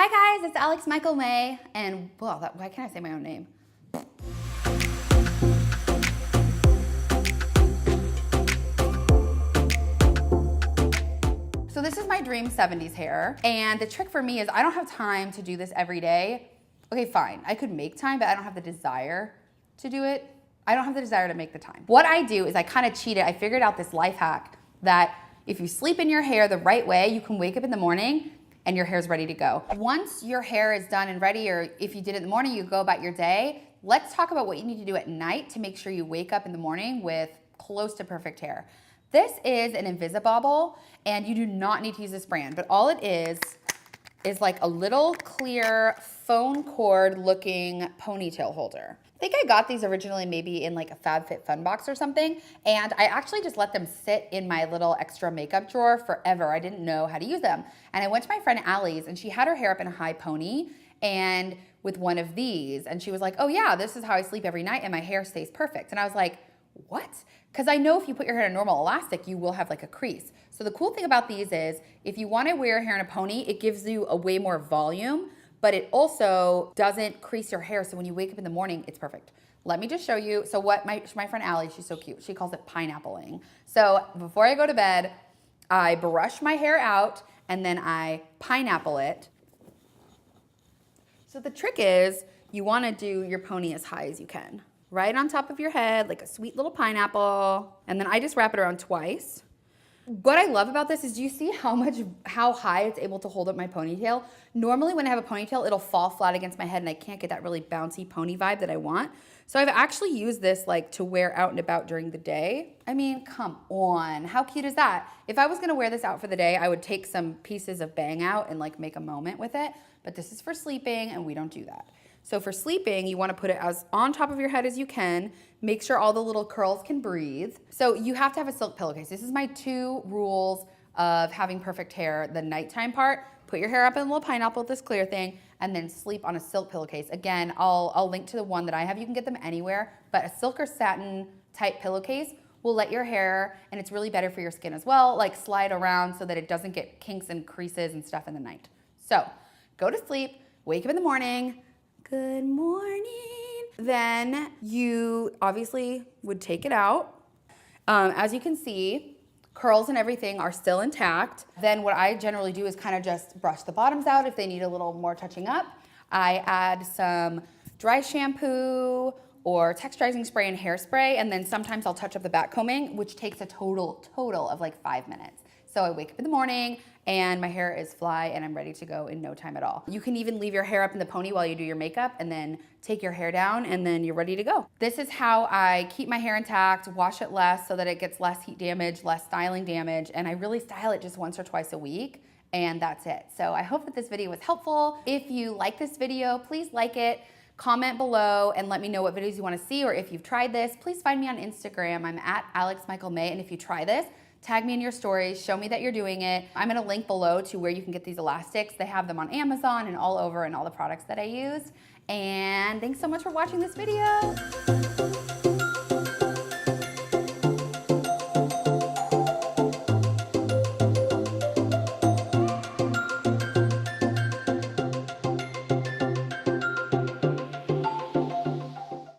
Hi guys, it's Alex Michael May, and well, why can't I say my own name? So this is my dream 70s hair, and the trick for me is I don't have time to do this every day. Okay, fine, I could make time, but I don't have the desire to do it. I don't have the desire to make the time. What I do is I kind of cheat it. I figured out this life hack that if you sleep in your hair the right way, you can wake up in the morning and your hair's ready to go. Once your hair is done and ready, or if you did it in the morning, you go about your day. Let's talk about what you need to do at night to make sure you wake up in the morning with close to perfect hair. This is an Invisibobble, and you do not need to use this brand, but all it is like a little clear phone cord looking ponytail holder. I think I got these originally maybe in like a FabFitFun box or something, and I actually just let them sit in my little extra makeup drawer forever. I didn't know how to use them. And I went to my friend Allie's, and she had her hair up in a high pony and with one of these, and she was like, oh yeah, this is how I sleep every night and my hair stays perfect. And I was like, what? Because I know if you put your hair in a normal elastic, you will have like a crease. So the cool thing about these is if you want to wear your hair in a pony, it gives you a way more volume, but it also doesn't crease your hair. So when you wake up in the morning, it's perfect. Let me just show you. So what my friend Allie, she's so cute. She calls it pineappling. So before I go to bed, I brush my hair out and then I pineapple it. So the trick is you want to do your pony as high as you can. Right on top of your head, like a sweet little pineapple. And then I just wrap it around twice. What I love about this is, do you see how high it's able to hold up my ponytail? Normally when I have a ponytail, it'll fall flat against my head and I can't get that really bouncy pony vibe that I want. So I've actually used this like to wear out and about during the day. I mean, come on, how cute is that? If I was gonna wear this out for the day, I would take some pieces of bang out and like make a moment with it, but this is for sleeping and we don't do that. So for sleeping, you want to put it as on top of your head as you can. Make sure all the little curls can breathe. So you have to have a silk pillowcase. This is my 2 rules of having perfect hair. The nighttime part, put your hair up in a little pineapple with this clear thing, and then sleep on a silk pillowcase. Again, I'll link to the one that I have. You can get them anywhere, but a silk or satin type pillowcase will let your hair, and it's really better for your skin as well, like slide around so that it doesn't get kinks and creases and stuff in the night. So go to sleep, wake up in the morning, good morning. Then you obviously would take it out. As you can see, curls and everything are still intact. Then what I generally do is kind of just brush the bottoms out if they need a little more touching up. I add some dry shampoo or texturizing spray and hairspray, and then sometimes I'll touch up the back combing, which takes a total of like 5 minutes. So I wake up in the morning and my hair is fly and I'm ready to go in no time at all. You can even leave your hair up in the pony while you do your makeup and then take your hair down and then you're ready to go. This is how I keep my hair intact, wash it less so that it gets less heat damage, less styling damage, and I really style it just once or twice a week, and that's it. So I hope that this video was helpful. If you like this video, please like it. Comment below and let me know what videos you want to see, or if you've tried this, please find me on Instagram. I'm at Alex Michael May, and if you try this, tag me in your stories, show me that you're doing it. I'm gonna link below to where you can get these elastics. They have them on Amazon and all over, and all the products that I use. And thanks so much for watching this video.